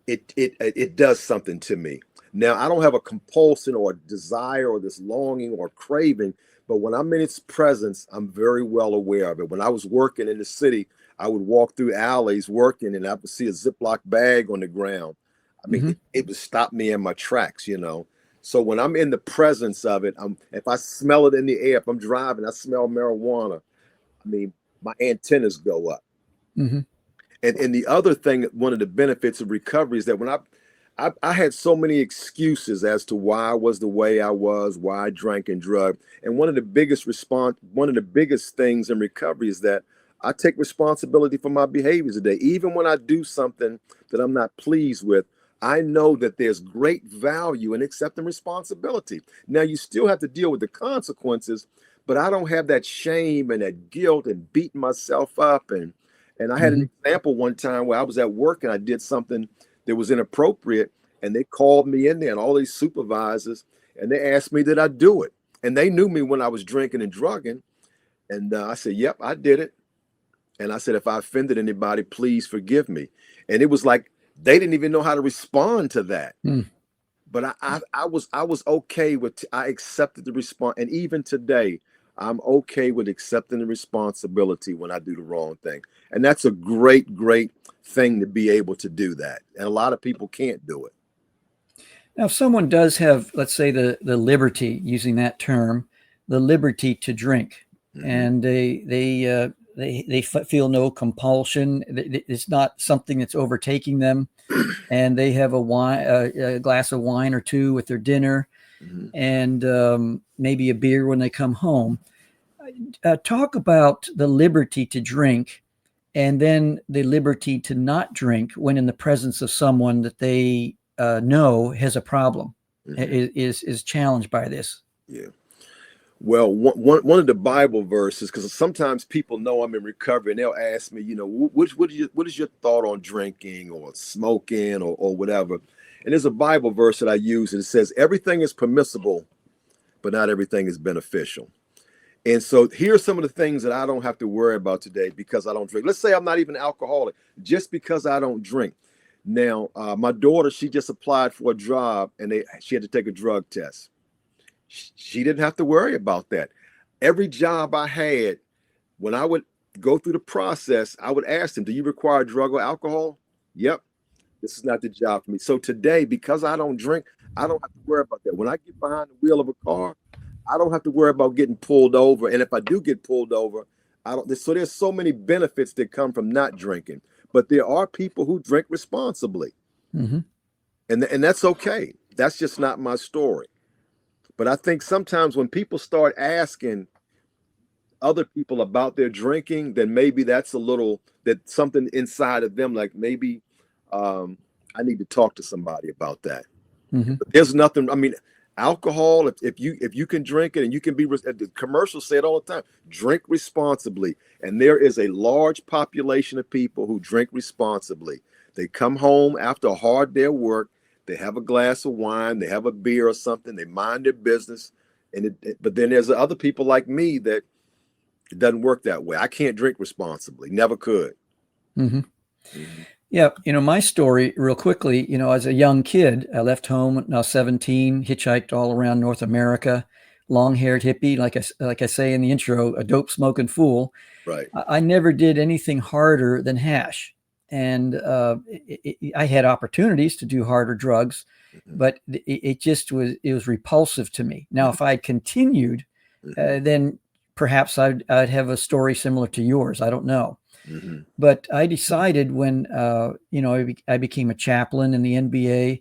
it does something to me. Now, I don't have a compulsion or a desire or this longing or craving, but when I'm in its presence, I'm very well aware of it. When I was working in the city, I would walk through alleys working and I would see a Ziploc bag on the ground. Mm-hmm. It would stop me in my tracks, So when I'm in the presence of it, if I smell it in the air, if I'm driving, I smell marijuana, my antennas go up. Mm-hmm. And the other thing, one of the benefits of recovery is that when I had so many excuses as to why I was the way I was, why I drank and drugged. And one of the biggest things in recovery is that I take responsibility for my behaviors today. Even when I do something that I'm not pleased with, I know that there's great value in accepting responsibility. Now, you still have to deal with the consequences, but I don't have that shame and that guilt and beating myself up. And I had an example one time where I was at work and I did something that was inappropriate, and they called me in there, and all these supervisors, and they asked me, did I do it? And they knew me when I was drinking and drugging. And I said, yep, I did it. And I said, if I offended anybody, please forgive me. And it was like they didn't even know how to respond to that. But I was okay with, I accepted the response. And even today, I'm okay with accepting the responsibility when I do the wrong thing. And that's a great, great thing to be able to do that. And a lot of people can't do it. Now, if someone does have, let's say, the liberty, using that term, the liberty to drink, and they feel no compulsion, it's not something that's overtaking them, and they have a glass of wine or two with their dinner, and maybe a beer when they come home. Talk about the liberty to drink, and then the liberty to not drink when in the presence of someone that they know has a problem, is challenged by this. Yeah. Well, one of the Bible verses, because sometimes people know I'm in recovery and they'll ask me, what is your thought on drinking or smoking or whatever? And there's a Bible verse that I use, and it says, everything is permissible, but not everything is beneficial. And so here's some of the things that I don't have to worry about today because I don't drink. Let's say I'm not even alcoholic, just because I don't drink. Now, my daughter, she just applied for a job, and she had to take a drug test. She didn't have to worry about that. Every job I had, when I would go through the process, I would ask them, do you require drug or alcohol? Yep. This is not the job for me. So today, because I don't drink, I don't have to worry about that. When I get behind the wheel of a car, I don't have to worry about getting pulled over. And if I do get pulled over, so there's so many benefits that come from not drinking. But there are people who drink responsibly. And that's okay. That's just not my story. But I think sometimes when people start asking other people about their drinking, then maybe that's something inside of them, like maybe I need to talk to somebody about that. But there's nothing, I mean, alcohol, if you can drink it, and you can be, the commercials say it all the time, drink responsibly. And there is a large population of people who drink responsibly. They come home after a hard day of work, they have a glass of wine, they have a beer or something, they mind their business. But then there's other people like me that it doesn't work that way. I can't drink responsibly, never could. Yeah, my story real quickly, as a young kid, I left home when I was 17, hitchhiked all around North America, long-haired hippie, like I say in the intro, a dope smoking fool. Right. I never did anything harder than hash. And I had opportunities to do harder drugs, but it was repulsive to me. Now, if I had continued, then perhaps I'd have a story similar to yours. I don't know. But I decided when, I became a chaplain in the NBA,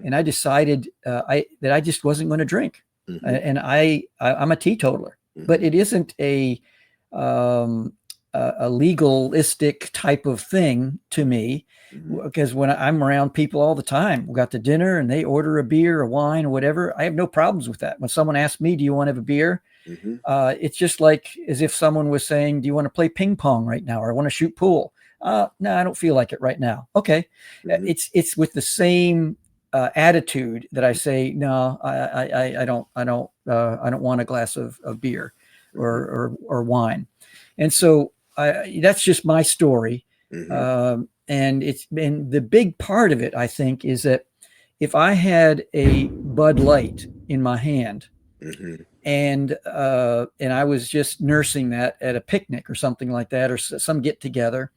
and I decided that I just wasn't going to drink. And I'm a teetotaler, but it isn't a legalistic type of thing to me, because when I'm around people all the time, we got to dinner and they order a beer, a wine, or whatever, I have no problems with that. When someone asks me, do you want to have a beer? It's just like as if someone was saying, do you want to play ping pong right now? Or I want to shoot pool. No, I don't feel like it right now. Okay. It's with the same attitude that I say, no, I don't want a glass of beer or wine. And so that's just my story. And the big part of it, I think, is that if I had a Bud Light in my hand, and I was just nursing that at a picnic or something like that, or some get together,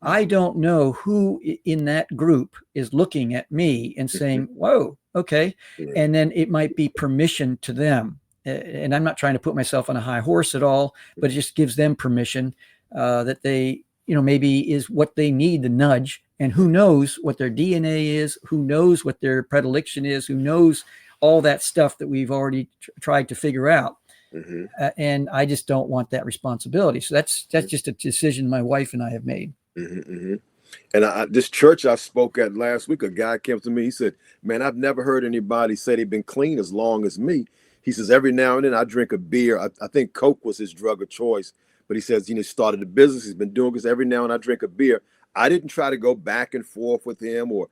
I don't know who in that group is looking at me and saying, whoa, okay. And then it might be permission to them. And I'm not trying to put myself on a high horse at all, but it just gives them permission that they, maybe is what they need, the nudge. And who knows what their DNA is, who knows what their predilection is, who knows all that stuff that we've already tried to figure out. And I just don't want that responsibility. So that's just a decision my wife and I have made. And this church I spoke at last week, a guy came to me. He said, man, I've never heard anybody say they've been clean as long as me. He says, every now and then I drink a beer. I think Coke was his drug of choice. But he says, he started a business. He's been doing this every now and then I drink a beer. I didn't try to go back and forth with him, or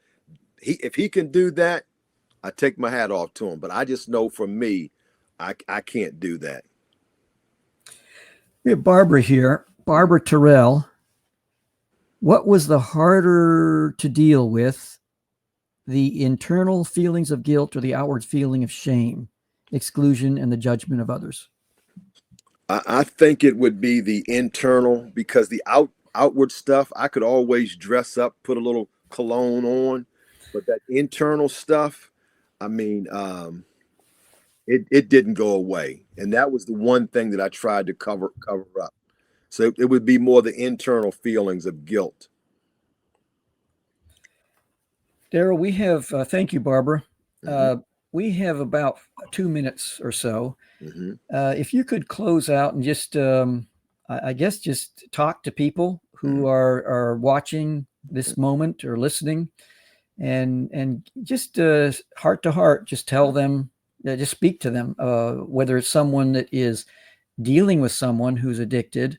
if he can do that, I take my hat off to him. But I just know for me, I can't do that. We have Barbara here. Barbara Terrell. What was the harder to deal with, the internal feelings of guilt or the outward feeling of shame, exclusion, and the judgment of others? I think it would be the internal, because the outward stuff, I could always dress up, put a little cologne on, but that internal stuff, I mean, it didn't go away. And that was the one thing that I tried to cover up. So it would be more the internal feelings of guilt. Darryl, we have, thank you, Barbara. We have about 2 minutes or so. If you could close out and just, I guess, just talk to people who are watching this moment or listening, and just heart to heart, just tell them, just speak to them, whether it's someone that is dealing with someone who's addicted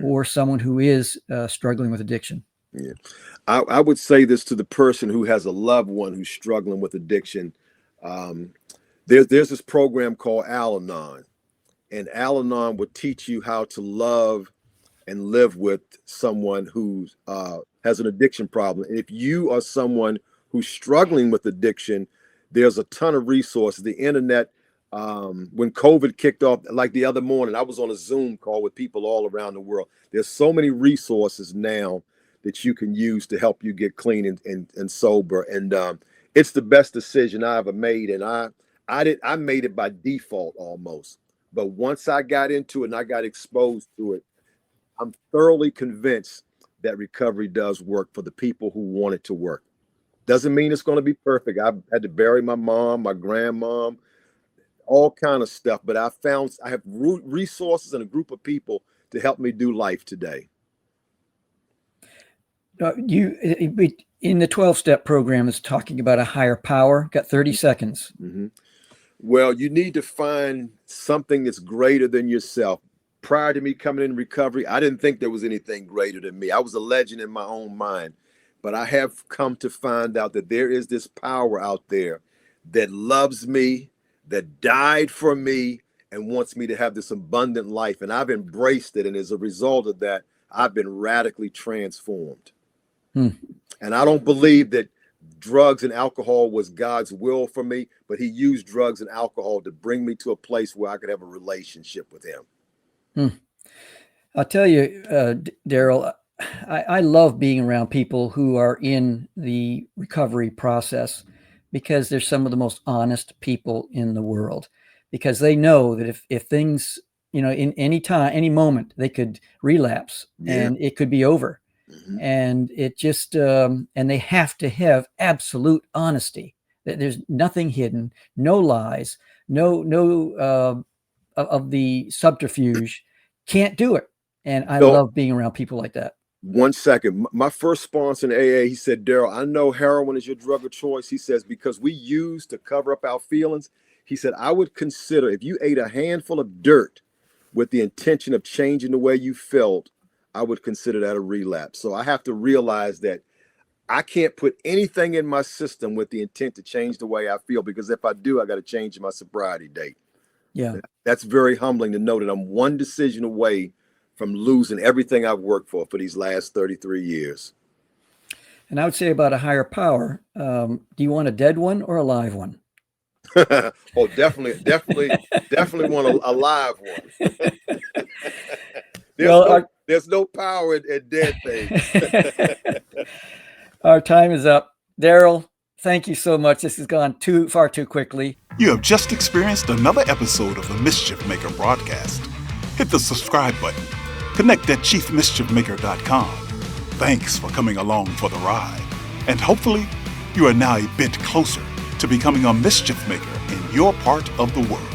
or someone who is struggling with addiction. Yeah, I would say this to the person who has a loved one who's struggling with addiction. There's this program called Al-Anon, and Al-Anon would teach you how to love and live with someone who has an addiction problem. And if you are someone who's struggling with addiction, there's a ton of resources. The internet, when COVID kicked off, like the other morning, I was on a Zoom call with people all around the world. There's so many resources now that you can use to help you get clean and sober. And it's the best decision I ever made. And I made it by default almost. But once I got into it and I got exposed to it, I'm thoroughly convinced that recovery does work for the people who want it to work. Doesn't mean it's going to be perfect. I've had to bury my mom, my grandmom, all kind of stuff. But I have resources and a group of people to help me do life today. You in the 12-step program is talking about a higher power. Got 30 seconds. Well, you need to find something that's greater than yourself. Prior to me coming in recovery, I didn't think there was anything greater than me. I was a legend in my own mind. But I have come to find out that there is this power out there that loves me, that died for me, and wants me to have this abundant life. And I've embraced it. And as a result of that, I've been radically transformed. And I don't believe that drugs and alcohol was God's will for me, but he used drugs and alcohol to bring me to a place where I could have a relationship with him. I'll tell you, Darryl, I love being around people who are in the recovery process, because they're some of the most honest people in the world, because they know that if things, in any time, any moment, they could relapse and it could be over. And it just, and they have to have absolute honesty. There's nothing hidden, no lies, no of the subterfuge. Can't do it. And I love being around people like that. 1 second. My first sponsor in AA, he said, Darryl, I know heroin is your drug of choice. He says, because we use to cover up our feelings. He said, I would consider if you ate a handful of dirt with the intention of changing the way you felt, I would consider that a relapse. So I have to realize that I can't put anything in my system with the intent to change the way I feel, because if I do, I got to change my sobriety date. Yeah. That's very humbling to know that I'm one decision away from losing everything I've worked for these last 33 years. And I would say about a higher power, do you want a dead one or a live one? Oh, definitely want a live one. There's no power in dead things. Our time is up. Darryl, thank you so much. This has gone far too quickly. You have just experienced another episode of the Mischief Maker broadcast. Hit the subscribe button. Connect at chiefmischiefmaker.com. Thanks for coming along for the ride. And hopefully, you are now a bit closer to becoming a mischief maker in your part of the world.